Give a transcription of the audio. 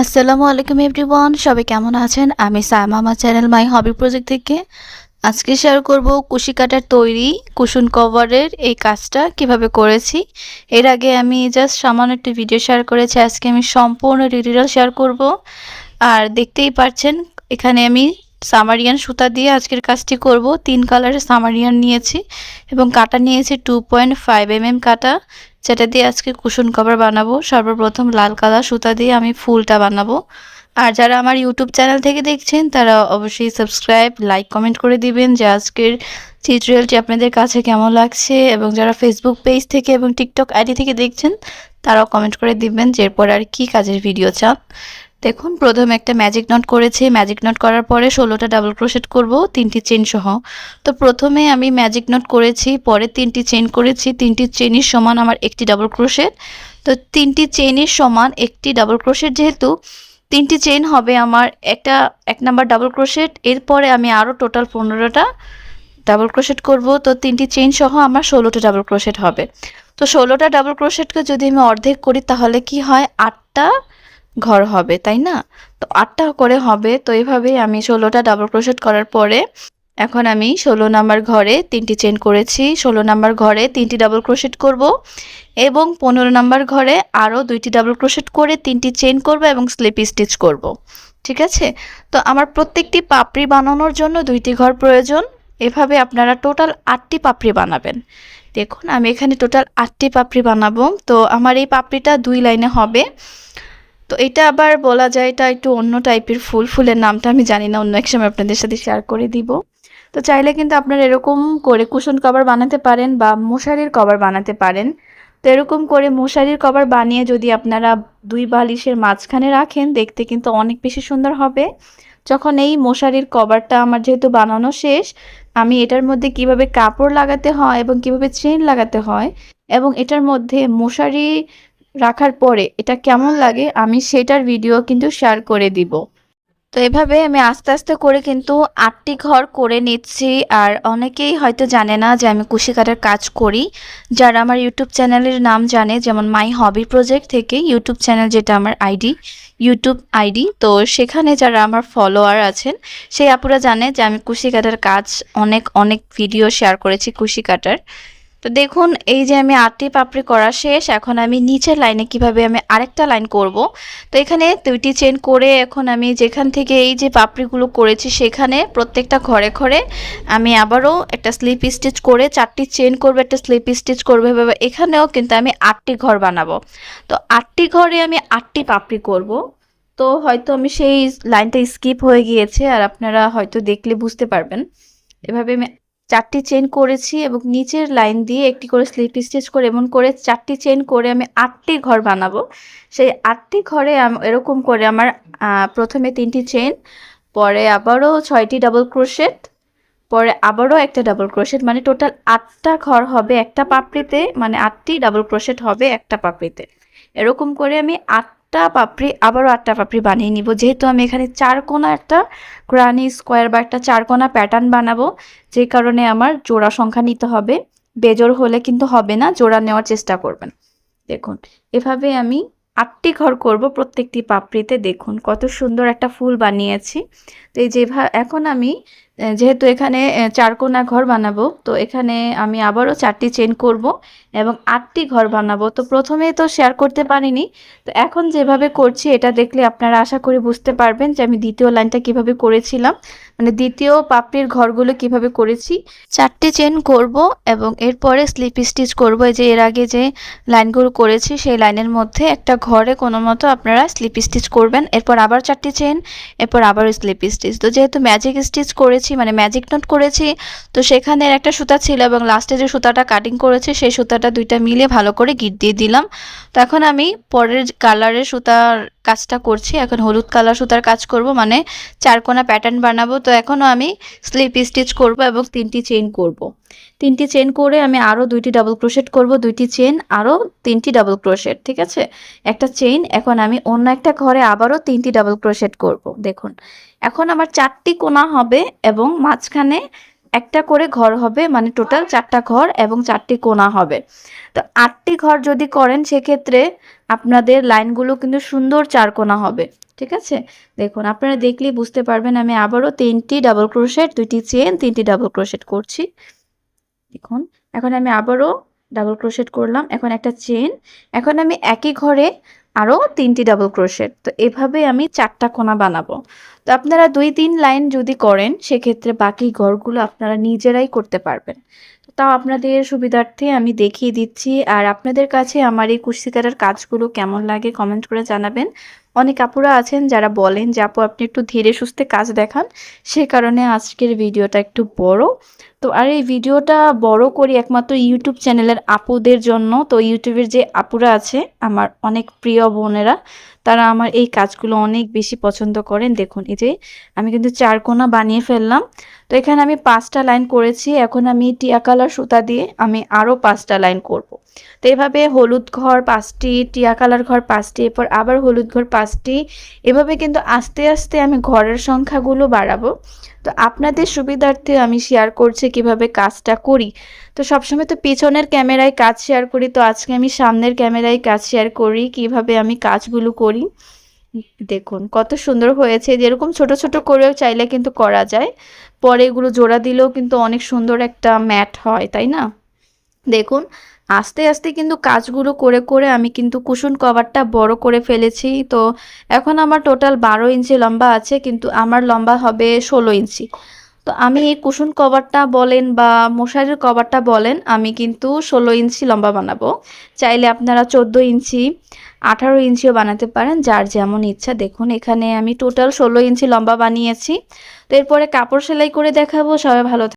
আসসালামু আলাইকুম এভরিওয়ান, সবাই কেমন আছেন? আমি সায়মা আমার চ্যানেল মাই হবি প্রজেক্ট থেকে আজকে শেয়ার করব কুশি কাটার তৈরি কুশন কভারের এই কাজটা কিভাবে করেছি। এর আগে আমি জাস্ট সামান্য একটা ভিডিও শেয়ার করেছি, আজকে আমি সম্পূর্ণ টিউটোরিয়াল শেয়ার করব। আর দেখতেই পাচ্ছেন এখানে আমি সামারিয়ান সুতা দিয়ে আজকের কাজটি করব। 3 কালারের সামারিয়ান নিয়েছি এবং কাটা নিয়েছি 2.5 mm কাটা, যেটা দিয়ে আজকে কুশন কভার বানাবো। সর্বপ্রথম লাল কালার সুতা দিয়ে আমি ফুলটা বানাবো। আর যারা আমার ইউটিউব চ্যানেল থেকে দেখছেন তারা অবশ্যই সাবস্ক্রাইব, লাইক, কমেন্ট করে দিবেন যে আজকের টিউটোরিয়ালটি আপনাদের কাছে কেমন লাগছে। এবং যারা ফেসবুক পেজ থেকে এবং টিকটক আইডি থেকে দেখছেন তারাও কমেন্ট করে দিবেন যে এরপর আর কি কাজের ভিডিও চান। দেখুন প্রথমে একটা ম্যাজিক নট করেছি, ম্যাজিক নট করার পরে 16টা ডাবল ক্রোশেট করব 3টি চেইন সহ। তো প্রথমে আমি ম্যাজিক নট করেছি, পরে 3টি চেইন করেছি, 3টি চেইনের সমান আমার একটি ডাবল ক্রোশেট। তো 3টি চেইনের সমান একটি ডাবল ক্রোশেট, যেহেতু 3টি চেইন হবে আমার এক নাম্বার ডাবল ক্রোশেট, এরপরে আমি আরও টোটাল 15টা ডাবল ক্রোশেট করব। তো 3টি চেইন সহ আমার 16টা ডাবল ক্রোশেট হবে। তো 16টা ডাবল ক্রোশেটকে যদি আমি অর্ধেক করি তাহলে কি হয়, 8টা ঘর হবে, তাই না? তো 8টা করে হবে। তো এইভাবেই আমি 16টা ডাবল ক্রোশেট করার পরে এখন আমি 16 নাম্বার ঘরে 3টি চেইন করেছি, 16 নাম্বার ঘরে 3টি ডাবল ক্রোশেট করব এবং 15 নাম্বার ঘরে আরও 2টি ডাবল ক্রোশেট করে 3টি চেইন করব এবং স্লিপ স্টিচ করব। ঠিক আছে? তো আমার প্রত্যেকটি পাপড়ি বানানোর জন্য 2টি ঘর প্রয়োজন। এভাবে আপনারা টোটাল 8টি পাপড়ি বানাবেন। দেখুন আমি এখানে টোটাল 8টি পাপড়ি বানাবো। তো আমার এই পাপড়িটা 2 লাইনে হবে। তো এটা আবার বলা যায় এটা একটু অন্য টাইপের ফুল, ফুলের নামটা আমি জানি না, অন্য এক সময় আপনাদের সাথে শেয়ার করে দিব। তো চাইলে কিন্তু আপনারা এরকম করে কুশন কভার বানাতে পারেন বা মশারির কভার বানাতে পারেন। তো এরকম করে মশারির কভার বানিয়ে যদি আপনারা 2 বালিশের মাঝখানে রাখেন দেখতে কিন্তু অনেক বেশি সুন্দর হবে। যখন এই মশারির কভারটা আমার যেহেতু বানানো শেষ, আমি এটার মধ্যে কিভাবে কাপড় লাগাতে হয় এবং কিভাবে চেইন লাগাতে হয় এবং এটার মধ্যে মশারি রাখার পরে এটা কেমন লাগে আমি সেটার ভিডিও কিন্তু শেয়ার করে দিব। তো এভাবে আমি আস্তে আস্তে করে কিন্তু 8টি ঘর করে নিচ্ছি। আর অনেকেই হয়তো জানে না যে আমি কুশি কাটার কাজ করি। যারা আমার ইউটিউব চ্যানেলের নাম জানে, যেমন মাই হবি প্রজেক্ট থেকে ইউটিউব চ্যানেল, যেটা আমার ইউটিউব আইডি, তো সেখানে যারা আমার ফলোয়ার আছেন সেই আপুরা জানে যে আমি কুশি কাটার কাজ অনেক অনেক ভিডিও শেয়ার করেছি কুশি কাটার। তো দেখুন এই যে আমি 8টি পাপড়ি করা শেষ, এখন আমি নিচের লাইনে কিভাবে আমি আরেকটা লাইন করব। তো এখানে 2টি চেন করে এখন আমি যেখান থেকে এই যে পাপড়িগুলো করেছি সেখানে প্রত্যেকটা ঘরে ঘরে আমি আবারও একটা স্লিপ স্টিচ করে 4টি চেন করব, একটা স্লিপ স্টিচ করবো। এভাবে এখানেও কিন্তু আমি 8টি ঘর বানাবো। তো 8টি ঘরে আমি 8টি পাপড়ি করব। তো হয়তো আমি সেই লাইনটা স্কিপ হয়ে গিয়েছে, আর আপনারা হয়তো দেখলে বুঝতে পারবেন। এভাবে আমি 4টি চেইন করেছি এবং নিচের লাইন দিয়ে একটি করে স্লিপ স্টিচ করে এমন করে 4টি চেইন করে আমি 8টি ঘর বানাবো। সেই 8টি ঘরে এরকম করে আমার প্রথমে 3টি চেইন, পরে আবারও 6টি ডাবল ক্রোশেট, পরে আবারও একটা ডাবল ক্রোশেট, মানে টোটাল 8টা ঘর হবে একটা পাপড়িতে, মানে 8টি ডাবল ক্রোশেট হবে একটা পাপড়িতে। এরকম করে আমি 8টা পাপড়ি আবারও 8টা পাপড়ি বানিয়ে নিব। যেহেতু আমি এখানে 4 কোণা একটা গ্রানি স্কোয়ার বা একটা 4 কোণা প্যাটার্ন বানাবো, যে কারণে আমার জোড়া সংখ্যা নিতে হবে। বেজোড় হলে কিন্তু হবে না, জোড়া নেওয়ার চেষ্টা করবেন। দেখুন এভাবে আমি 8টি ঘর করব প্রত্যেকটি পাপড়িতে। দেখুন কত সুন্দর একটা ফুল বানিয়েছি। তো এই যে এখন আমি যেহেতু এখানে 4 কোণা ঘর বানাবো, তো এখানে আমি আবারও 4টি চেইন করব এবং 8টি ঘর বানাবো। তো প্রথমেই তো শেয়ার করতে পারিনি, তো এখন যেভাবে করছি এটা দেখলে আপনারা আশা করি বুঝতে পারবেন যে আমি দ্বিতীয় লাইনটা কিভাবে করেছিলাম, মানে দ্বিতীয় পাপড়ির ঘরগুলো কিভাবে করেছি। 4টি চেইন করব এবং এরপরে স্লিপ স্টিচ করব। এই যে এর আগে যে লাইনগুলো করেছি সেই লাইনের মধ্যে একটা ঘরে কোনো মতো আপনারা স্লিপ স্টিচ করবেন, এরপর আবার 4টি চেইন, এরপর আবার স্লিপ স্টিচ। তো যেহেতু ম্যাজিক স্টিচ করেছি, মানে ম্যাজিক নট করেছি, তো সেখানে একটা সুতা ছিল এবং লাস্টে যে সুতাটা কাটিং করেছি সেই সুতাটা 2টা মিলিয়ে ভালো করে গিট দিয়ে দিলাম। তো এখন আমি পরের কালারের সুতার কাজটা করছি, এখন হলুদ কালার সুতার কাজ করব, মানে 4 কোণা প্যাটার্ন বানাবো। তো এখনও আমি স্লিপ স্টিচ করব এবং 3টি চেইন করব। 3টি চেইন করে আমি আরও 2টি ডাবল ক্রোশেট করব, 2টি চেইন, আরও 3টি ডাবল ক্রোশেট। ঠিক আছে, একটা চেইন। এখন আমি অন্য একটা ঘরে আবারও 3টি ডাবল ক্রোশেট করব। দেখুন এখন আমার 4টি কোণা হবে এবং মাঝখানে একটা করে ঘর হবে, মানে টোটাল 4টা ঘর এবং 4টি কোণা হবে। তো 8টি ঘর যদি করেন সেক্ষেত্রে আপনাদের লাইনগুলো কিন্তু সুন্দর 4 কোণা হবে। ঠিক আছে? দেখুন আপনারা দেখলেই বুঝতে পারবেন। আমি আবারও 3টি ডাবল ক্রোশেট, 2টি চেন, 3টি ডাবল ক্রোশেট করছি। দেখুন এখন আমি আবারও ডাবল ক্রোশেট করলাম, এখন একটা চেন, এখন আমি একই ঘরে আরও 3টি ডাবল ক্রোশেট। তো এভাবে আমি 4টা কোণা বানাবো। তো আপনারা 2-3 লাইন যদি করেন সেক্ষেত্রে বাকি ঘরগুলো আপনারা নিজেরাই করতে পারবেন। তো তাও আপনাদের সুবিধার্থে আমি দেখিয়ে দিচ্ছি। আর আপনাদের কাছে আমার এই কুশি কাটার কাজগুলো কেমন লাগে কমেন্ট করে জানাবেন। অনেক আপুরা আছেন যারা বলেন যে আপু আপনি একটু ধীরে সুস্থে কাজ দেখান, সে কারণে আজকের ভিডিওটা একটু বড়। তো আর এই ভিডিওটা বড় করি একমাত্র ইউটিউব চ্যানেলের আপুদের জন্য। তো ইউটিউবের যে আপুরা আছে আমার অনেক প্রিয় বোনেরা, তারা আমার এই কাজগুলো অনেক বেশি পছন্দ করেন। দেখুন এই যে আমি কিন্তু 4 কোণা বানিয়ে ফেললাম। তো এখানে আমি 5টা লাইন করেছি, এখন আমি টিয়া কালার সুতা দিয়ে আমি আরও 5টা লাইন করব। তো এভাবে হলুদ ঘর 5টি, টিয়া কালার ঘর 5টি, এরপর আবার হলুদ ঘর 5টি, এভাবে কিন্তু আস্তে আস্তে আমি ঘরের সংখ্যাগুলো বাড়াবো। তো আপনাদের সুবিধার্থে আমি শেয়ার করছি কিভাবে কাজটা করি। তো সবসময় তো পিছনের ক্যামেরায় কাজ শেয়ার করি, তো আজকে আমি সামনের ক্যামেরায় কাজ শেয়ার করি কিভাবে আমি কাজগুলো করি। দেখুন কত সুন্দর হয়েছে। যেরকম ছোট ছোট করেও চাইলে কিন্তু করা যায়, পরে এগুলো জোড়া দিলেও কিন্তু অনেক সুন্দর একটা ম্যাট হয়, তাই না? দেখুন আস্তে আস্তে কিন্তু কাজগুলো করে করে আমি কিন্তু কুশন কভারটা বড় করে ফেলেছি। তো এখন আমার টোটাল 12 ইঞ্চি লম্বা আছে, কিন্তু আমার লম্বা হবে 16 ইঞ্চি। তো আমি এই কুশন কভারটা বলেন বা মশারির কভারটা বলেন, আমি কিন্তু 16 ইঞ্চি লম্বা বানাবো। চাইলে আপনারা 14 ইঞ্চি, 18 ইঞ্চিও বানাতে পারেন, যার যেমন ইচ্ছা। দেখুন এখানে আমি টোটাল 16 ইঞ্চি লম্বা বানিয়েছি। তো এরপরে কাপড় সেলাই করে দেখাবো। সবাই ভালো